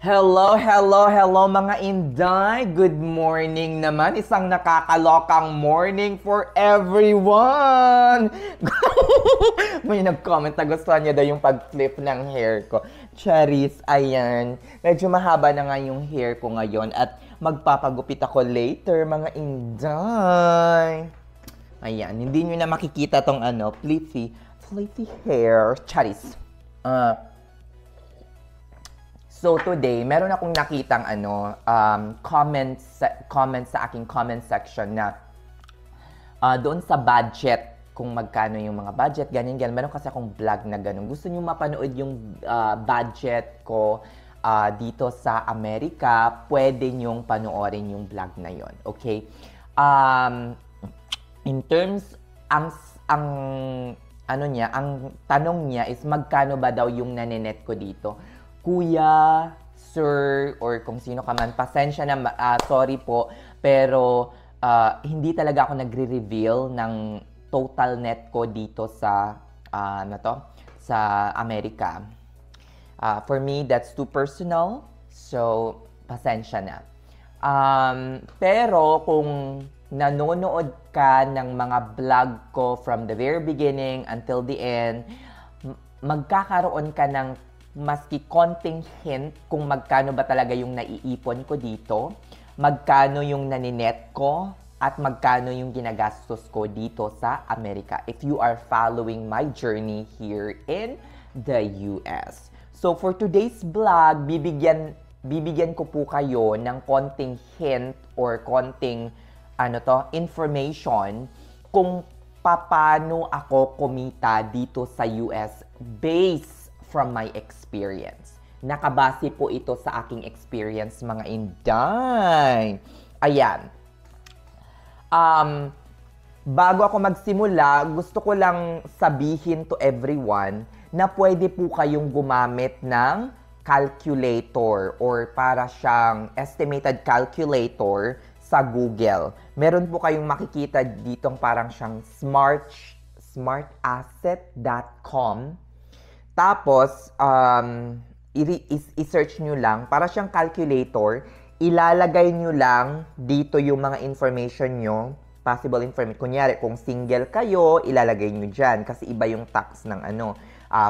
Hello, hello, hello mga Inday! Good morning naman! Isang nakakalokang morning for everyone! May nag-comment na gusto niya daw yung pag-flip ng hair ko. Charis, ayan. Medyo mahaba na nga yung hair ko ngayon at magpapagupit ako later mga Inday. Ayan, hindi nyo na makikita tong flippy hair. Charis. So today, meron akong nakitang comments sa aking comment section na doon sa budget, kung magkano yung mga budget, ganyan. Meron kasi akong vlog na ganun. Gusto nyo mapanood yung budget ko dito sa Amerika, pwede nyong panoorin yung vlog na yon. Okay? In terms, ang tanong niya is magkano ba daw yung naninet ko dito? Kuya, sir, or kung sino ka man, pasensya na, sorry po, pero hindi talaga ako nagre-reveal ng total net ko dito sa, sa Amerika. For me, that's too personal, so pasensya na. Pero kung nanonood ka ng mga vlog ko from the very beginning until the end, magkakaroon ka ng maski konting hint kung magkano ba talaga yung naiipon ko dito, magkano yung naninet ko, at magkano yung ginagastos ko dito sa Amerika if you are following my journey here in the US. So for today's vlog, bibigyan ko po kayo ng konting hint or konting information kung paano ako kumita dito sa US based from my experience. Nakabase po ito sa aking experience, mga Inday. Ayan. Bago ako magsimula, gusto ko lang sabihin to everyone na pwede po kayong gumamit ng calculator or para siyang estimated calculator sa Google. Meron po kayong makikita ditong parang siyang smartasset.com. Tapos, i-search nyo lang, para siyang calculator, ilalagay nyo lang dito yung mga information nyo, possible information. Kunyari, kung single kayo, ilalagay nyo dyan, kasi iba yung tax ng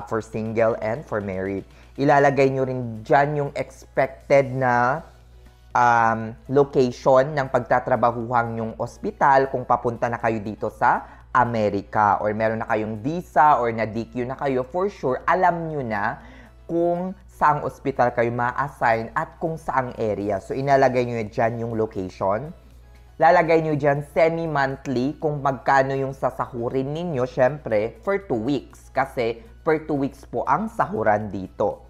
for single and for married. Ilalagay nyo rin dyan yung expected na location ng pagtatrabahuhang yung ospital kung papunta na kayo dito sa Amerika or meron na kayong visa or na-DQ na kayo, for sure, alam nyo na kung saang ospital kayo ma-assign at kung saang area. So, inalagay nyo dyan yung location. Lalagay nyo dyan semi-monthly kung magkano yung sasahurin ninyo, syempre, for 2 weeks. Kasi, per 2 weeks po ang sahuran dito.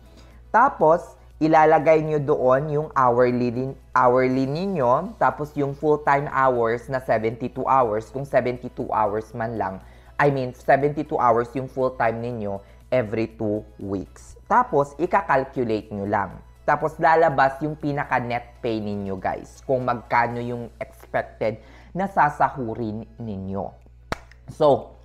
Tapos, ilalagay nyo doon yung hourly ninyo, tapos yung full-time hours na 72 hours, kung 72 hours man lang. 72 hours yung full-time ninyo every 2 weeks. Tapos, ika-calculate nyo lang. Tapos, lalabas yung pinaka-net pay ninyo, guys, kung magkano yung expected na sasahurin ninyo. So,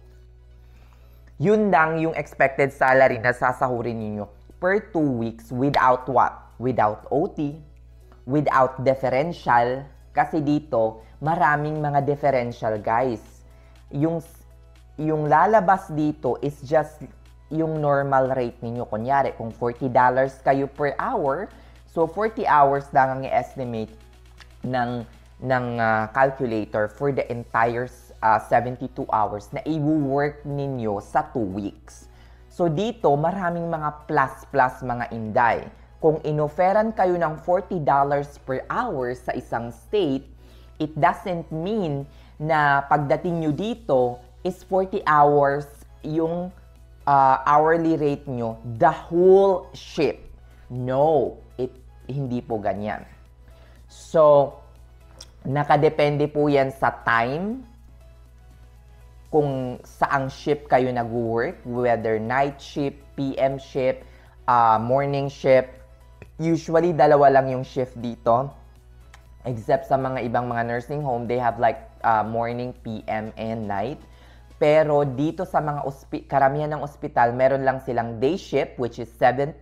yun lang yung expected salary na sasahurin ninyo per 2 weeks without what? Without OT, without differential. Kasi dito, maraming mga differential, guys. Yung lalabas dito is just yung normal rate ninyo. Kunyari, kung $40 kayo per hour, so 40 hours lang ang i-estimate ng calculator for the entire 72 hours na i-work ninyo sa 2 weeks. So dito, maraming mga plus mga Inday. Kung inoferan kayo ng $40 per hour sa isang state, it doesn't mean na pagdating nyo dito is 40 hours yung hourly rate nyo, the whole shift. No, hindi po ganyan. So, nakadepende po yan sa time, kung saang shift kayo nag-work, whether night shift, PM shift, morning shift. Usually, dalawa lang yung shift dito. Except sa mga ibang mga nursing home, they have like morning, PM, and night. Pero dito sa mga karamihan ng ospital, meron lang silang day shift, which is 7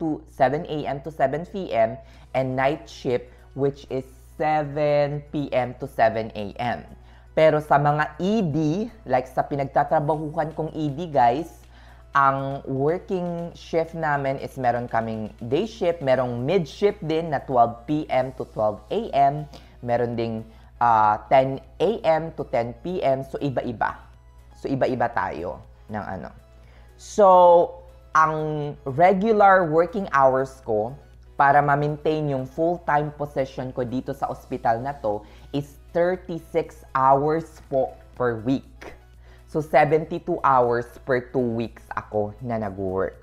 a.m. to 7 p.m. and night shift, which is 7 p.m. to 7 a.m. Pero sa mga ED, like sa pinagtatrabahuhan kong ED guys, ang working shift namin is meron kaming day shift, merong mid shift din na 12 p.m. to 12 a.m. Meron ding 10 a.m. to 10 p.m. So iba-iba. So iba-iba tayo ng ano. So ang regular working hours ko para ma-maintain yung full-time position ko dito sa ospital na to is 36 hours po per week. So, 72 hours per 2 weeks ako na nag-work.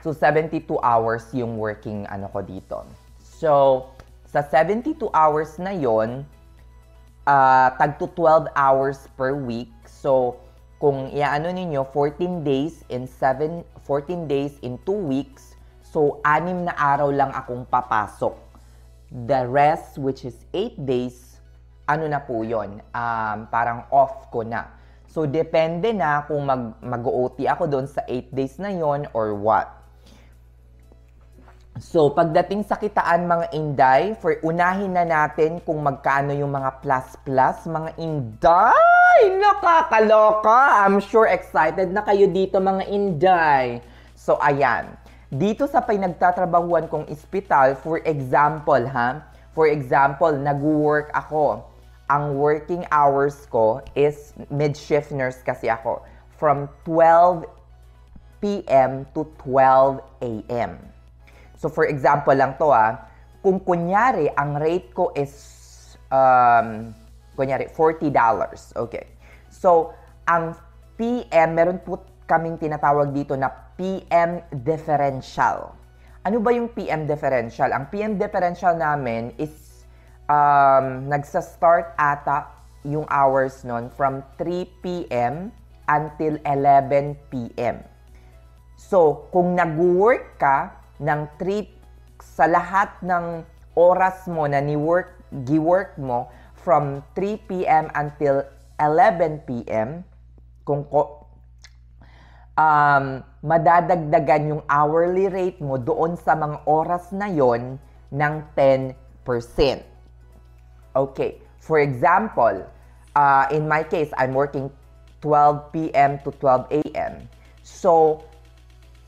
So, 72 hours yung working ano ko dito. So, sa 72 hours na yon, tagto 12 hours per week. So, kung iaano ninyo, 14 days in 2 weeks, so 6 na araw lang akong papasok. The rest, which is 8 days, ano na po yun, parang off ko na. So, depende na kung mag-OT ako doon sa 8 days na yon or what. So, pagdating sa kitaan mga Inday, unahin na natin kung magkano yung mga plus-plus, mga Inday! Nakakaloka! I'm sure excited na kayo dito mga Inday. So, ayan. Dito sa pinagtatrabahuan kong ospital, for example, nag-work ako. Ang working hours ko is mid-shift nurse kasi ako. From 12 p.m. to 12 a.m. So, for example lang to kung kunyari, ang rate ko is, $40. Okay. So, ang PM, meron po kaming tinatawag dito na PM differential. Ano ba yung PM differential? Ang PM differential namin is nagsa-start ata yung hours nun from 3 p.m. until 11 p.m. So, kung nag-work ka ng 3 sa lahat ng oras mo na gi-work mo from 3 p.m. until 11 p.m., kung madadagdagan yung hourly rate mo doon sa mga oras na yon ng 10%. Okay. For example, in my case, I'm working 12 p.m. to 12 a.m. So,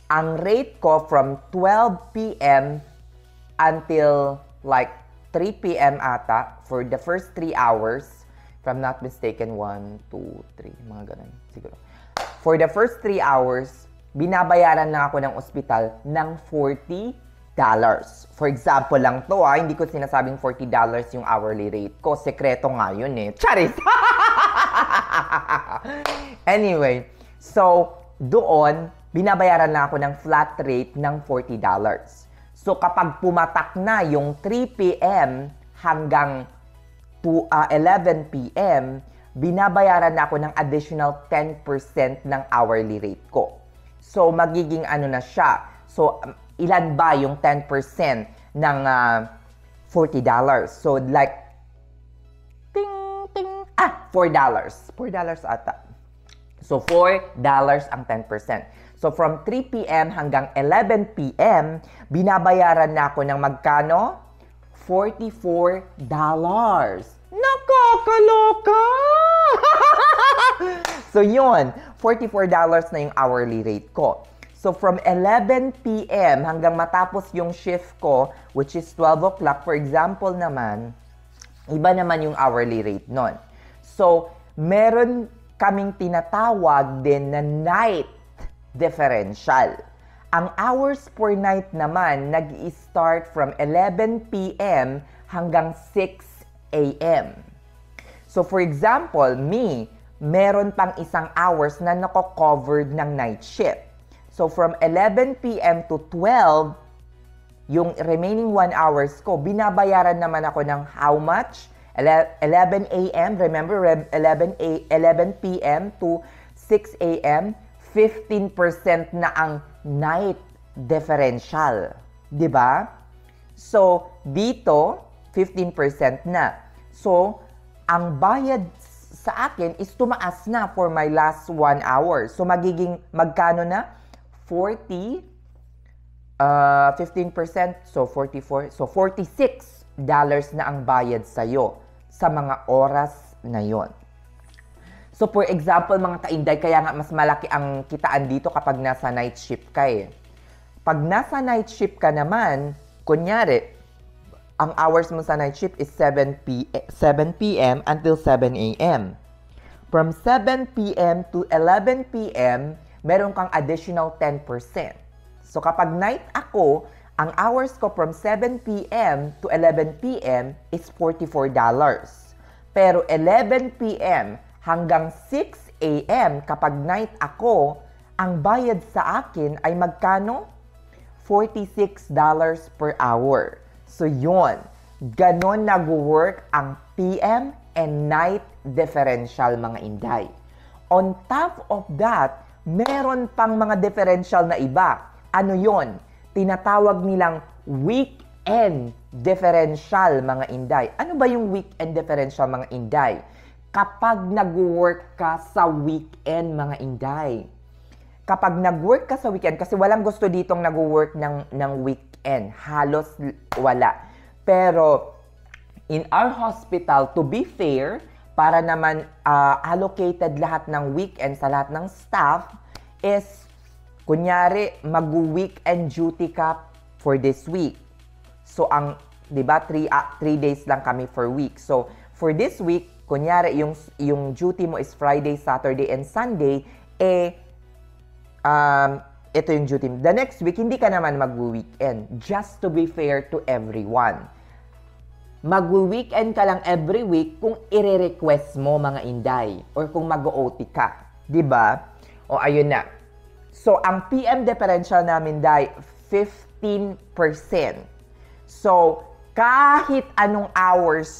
ang rate ko from 12 p.m. until like 3 p.m. ata for the first 3 hours, if I'm not mistaken, 1, 2, 3, mga ganun, siguro. For the first 3 hours, binabayaran lang ako ng ospital ng $40. For example lang to hindi ko sinasabing $40 yung hourly rate ko. Sekreto nga yun Charis! Anyway, so doon, binabayaran lang ako ng flat rate ng $40. So kapag pumatak na yung 3 p.m. hanggang 11 p.m., binabayaran na ako ng additional 10% ng hourly rate ko. So magiging ano na siya. So ilan ba yung 10% ng $40? So, like, $4. $4 ata. So, $4 ang 10%. So, from 3 p.m. hanggang 11 p.m., binabayaran na ako ng magkano? $44. Nakakaloka! So, yun. $44 na yung hourly rate ko. So, from 11 p.m. hanggang matapos yung shift ko, which is 12 o'clock, for example naman, iba naman yung hourly rate nun. So, meron kaming tinatawag din na night differential. Ang hours per night naman, nag-i-start from 11 p.m. hanggang 6 a.m. So, for example, meron pang isang hours na nako-covered ng night shift. So, from 11 p.m. to 12, yung remaining 1 hours ko, binabayaran naman ako ng how much? 11 a.m. Remember, 11 p.m. to 6 a.m., 15% na ang night differential. Diba? So, dito, 15% na. So, ang bayad sa akin is tumaas na for my last 1 hour. So, magiging magkano na? 40, 15%, so 44, so $46 na ang bayad sa'yo sa mga oras na yon. So, for example, mga kainday, kaya nga mas malaki ang kitaan dito kapag nasa night shift ka eh. Pag nasa night shift ka naman, kunyari, ang hours mo sa night shift is 7 p.m. until 7 a.m. From 7 p.m. to 11 p.m., meron kang additional 10%. So, kapag night ako, ang hours ko from 7 p.m. to 11 p.m. is $44. Pero 11 p.m. hanggang 6 a.m. kapag night ako, ang bayad sa akin ay magkano? $46 per hour. So yun, ganon nag-work ang PM and night differential mga inday. On top of that, meron pang mga differential na iba. Ano yon? Tinatawag nilang weekend differential mga inday. Ano ba yung weekend differential mga inday? Kapag nag-work ka sa weekend, mga inday. Kapag nag-work ka sa weekend, kasi walang gusto ditong nag-work ng weekend. Halos wala. Pero, in our hospital, to be fair, para naman allocated lahat ng weekend sa lahat ng staff, is, kunyari, mag-weekend duty ka for this week. So, di ba, 3 days lang kami per week. So, for this week, kunyari, yung duty mo is Friday, Saturday, and Sunday, ito yung duty mo. The next week, hindi ka naman mag-weekend. Just to be fair to everyone. Mag-weekend ka lang every week kung i-request mo, mga inday, or kung mag-OT ka. Diba? O, ayun na. So, ang PM differential namin, day, 15%. So, kahit anong hours,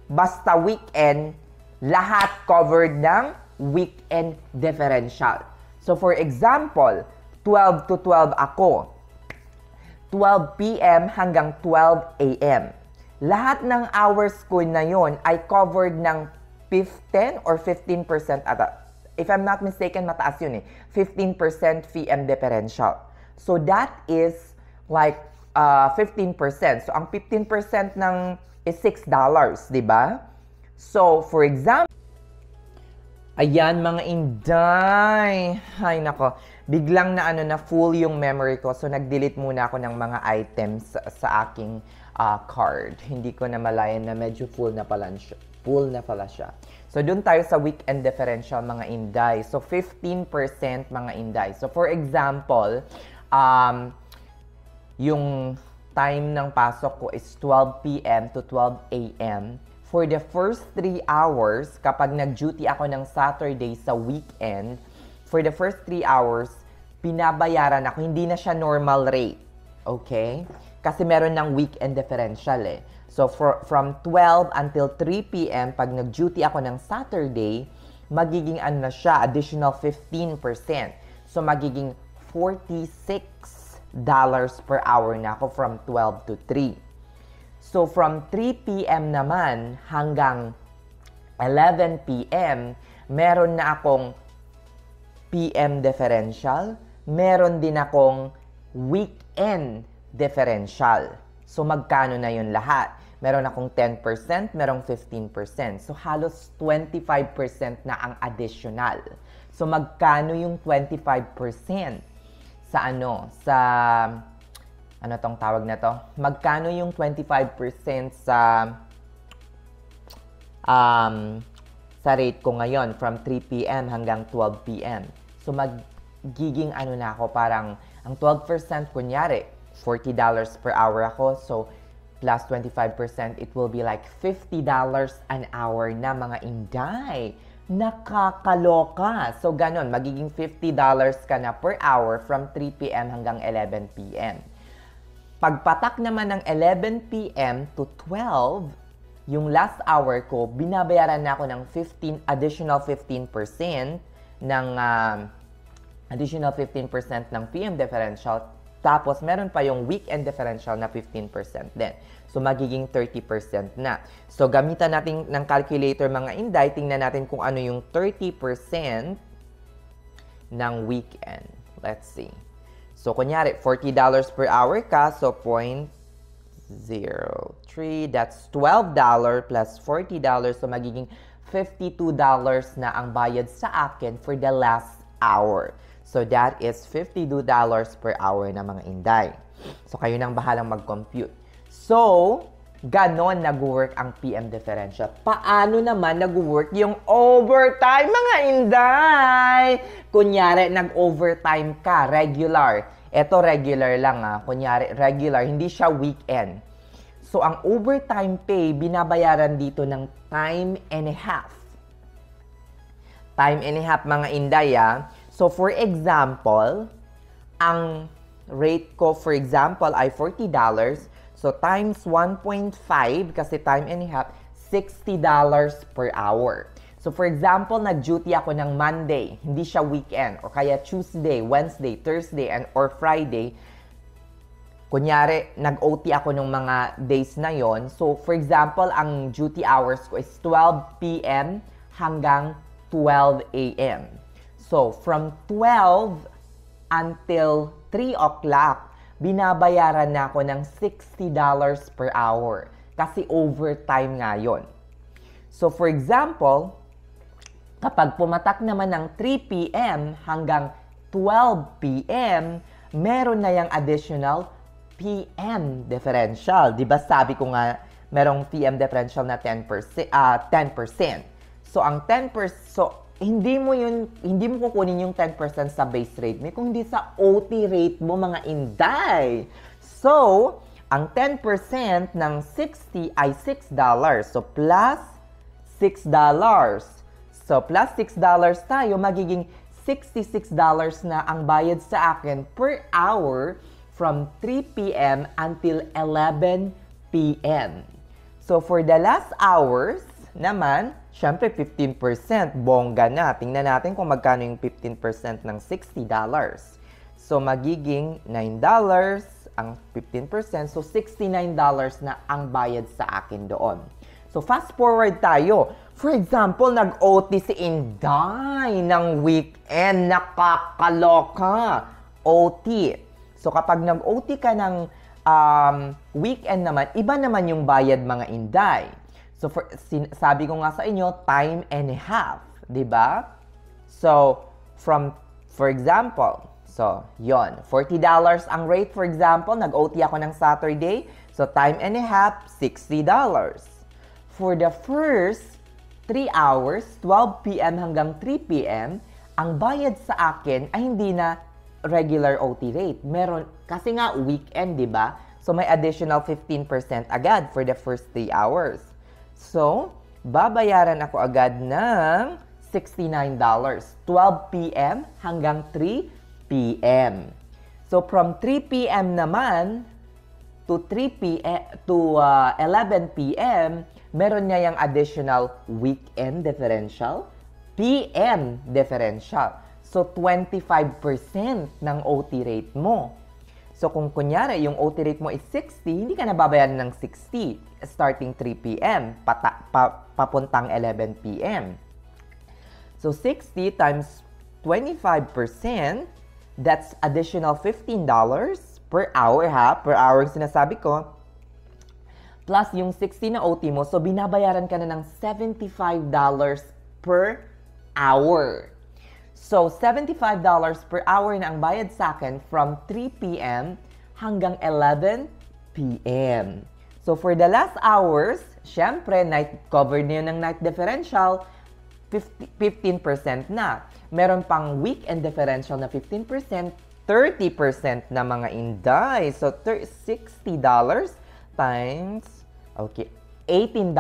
basta weekend, lahat covered ng weekend differential. So, for example, 12 to 12 ako. 12 p.m. hanggang 12 a.m. Lahat ng hours ko na yon ay covered ng 10 or 15% ata. If I'm not mistaken, mataas yun eh. 15% PM differential. So, that is like 15%. So, ang 15% ng is $6, di ba? So, for example, ayan mga inday. Ay, nako. Biglang na full yung memory ko. So, nag-delete muna ako ng mga items sa aking card. Hindi ko na malayan na medyo full na pala siya. So, dun tayo sa weekend differential mga inday. So, 15% mga inday. So, for example, yung time ng pasok ko is 12 p.m. to 12 a.m. For the first 3 hours, kapag nag-duty ako ng Saturday sa weekend, for the first 3 hours, pinabayaran ako. Hindi na siya normal rate. Okay? Kasi meron ng weekend differential eh. So, from 12 until 3 p.m., pag nag-duty ako ng Saturday, magiging ano na siya, additional 15%. So, magiging $46 per hour na ako from 12 to 3. So, from 3 p.m. naman hanggang 11 p.m., meron na akong PM differential, meron din akong weekend differential. So, magkano na yun lahat? Meron akong 10%, merong 15%. So, halos 25% na ang additional. So, magkano yung 25%? Sa ano tong tawag na to? Magkano yung 25% sa rate ko ngayon from 3 p.m. hanggang 12 p.m. So, magiging ano na ako, parang ang 12% kunyari, $40 per hour ako. So, plus 25%, it will be like $50 an hour na mga inday. Nakakaloka. So, ganon. Magiging $50 ka na per hour from 3 p.m. hanggang 11 p.m. Pagpatak naman ng 11 p.m. to 12, yung last hour ko, binabayaran na ako ng additional 15% ng additional 15% ng PM differential Tapos, meron pa yung weekend differential na 15% din. So, magiging 30% na. So, gamitan natin ng calculator mga Inday. Tingnan natin kung ano yung 30% ng weekend. Let's see. So, kunyari, $40 per hour ka. So, 0.03. That's $12 plus $40. So, magiging $52 na ang bayad sa akin for the last hour. So, that is $52 per hour na mga Inday. So, kayo nang bahalang mag-compute. So, ganon nag-work ang PM differential. Paano naman nag-work yung overtime, mga Inday? Kunyari, nag-overtime ka, regular. Ito, regular lang Kunyari, regular, hindi siya weekend. So, ang overtime pay, binabayaran dito ng time and a half. Time and a half, mga Inday, So, for example, ang rate ko, for example, ay $40. So, times 1.5, kasi time and a half, $60 per hour. So, for example, nag-duty ako ng Monday, hindi siya weekend, o kaya Tuesday, Wednesday, Thursday, or Friday. Kunyari, nag-OT ako ng mga days na yon. So, for example, ang duty hours ko is 12 p.m. hanggang 12 a.m. So, from 12 until 3 o'clock, binabayaran na ako ng $60 per hour. Kasi overtime nga yun. So, for example, kapag pumatak naman ng 3 p.m. hanggang 12 p.m., meron na yung additional PM differential. Diba sabi ko nga, merong PM differential na 10%. So, ang 10%, hindi mo kukunin yung 10% sa base rate mo, kundi sa OT rate mo, mga Inday. So, ang 10% ng 60 ay $6. So, plus $6. So, plus $6 tayo, magiging $66 na ang bayad sa akin per hour from 3 p.m. until 11 p.m. So, for the last hours naman, syempre 15%, bongga na. Tingnan natin kung magkano yung 15% ng $60. So, magiging $9 ang 15%. So, $69 na ang bayad sa akin doon. So, fast forward tayo. For example, nag-OT si Inday ng weekend. Nakakaloka. OT. So, kapag nag-OT ka ng weekend naman, iba naman yung bayad, mga Inday. So, sabi ko nga sa inyo, time and a half. Diba? So, for example, so, yon $40 ang rate, for example, nag-OT ako ng Saturday. So, time and a half, $60. For the first 3 hours, 12 p.m. hanggang 3 p.m., ang bayad sa akin ay hindi na regular OT rate. Meron, kasi nga weekend, diba? So, may additional 15% agad for the first 3 hours. So, babayaran ako agad ng $69. 12 p.m. hanggang 3 p.m. So, from 3 p.m. naman to 11 p.m., meron niya yung additional weekend differential, PM differential. So, 25% ng OT rate mo. So, kung kunyari, yung OT rate mo is 60, hindi ka nababayaran ng 60 starting 3 p.m. Papuntang 11 p.m. So, 60 times 25%, that's additional $15 per hour, per hour sinasabi ko. Plus yung 60 na OT mo, so binabayaran ka na ng $75 per hour. So, $75 per hour na ang bayad sa akin from 3 p.m. hanggang 11 p.m. So, for the last hours, syempre, covered na yun ng night differential, 15% na. Meron pang weekend differential na 15%, 30% na, mga Inday. So, $60 times, okay, $18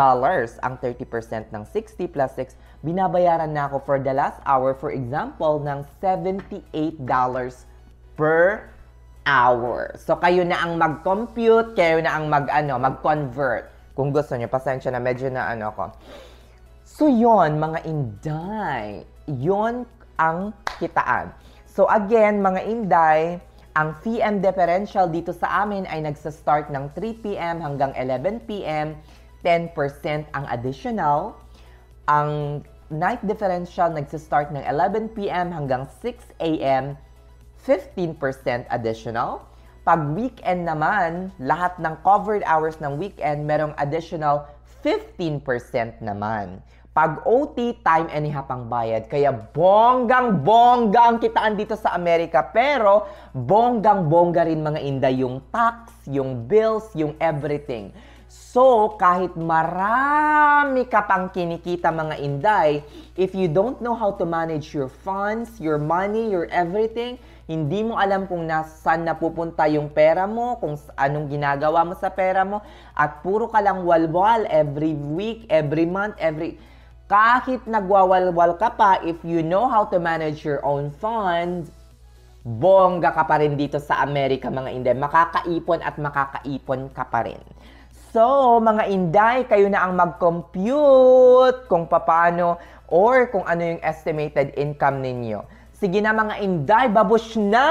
ang 30% ng 60 plus 6. Binabayaran na ako for the last hour, for example, ng $78 per hour. So, kayo na ang mag-compute, kayo na ang mag-convert. Kung gusto nyo, pasensya na, medyo na ko. So, yon mga Inday. Yon ang kitaan. So, again, mga Inday, Ang PM differential dito sa amin ay nagsa-start ng 3 p.m. hanggang 11 p.m., 10% ang additional. Ang night differential nagsa-start ng 11 p.m. hanggang 6 a.m., 15% additional. Pag weekend naman, lahat ng covered hours ng weekend, merong additional 15% naman. Pag OT, time and a half ang bayad. Kaya bonggang-bongga ang kitaan dito sa Amerika. Pero bonggang-bongga rin mga inday yung tax, yung bills, yung everything. So, kahit marami ka pang kinikita mga inday, if you don't know how to manage your funds, your money, your everything, hindi mo alam kung saan napupunta yung pera mo, kung anong ginagawa mo sa pera mo, at puro ka lang walwal every week, every month, kahit nagwawalwal ka pa, if you know how to manage your own funds, bongga ka pa rin dito sa Amerika mga inday. Makakaipon at makakaipon ka pa rin. So, mga inday, kayo na ang mag-compute kung paano or kung ano yung estimated income ninyo. Sige na mga inday, babush na!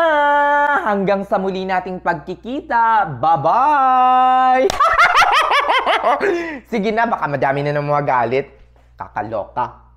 Hanggang sa muli nating pagkikita. Bye-bye! Sige na, baka madami na ng mga galit. Kakaloka.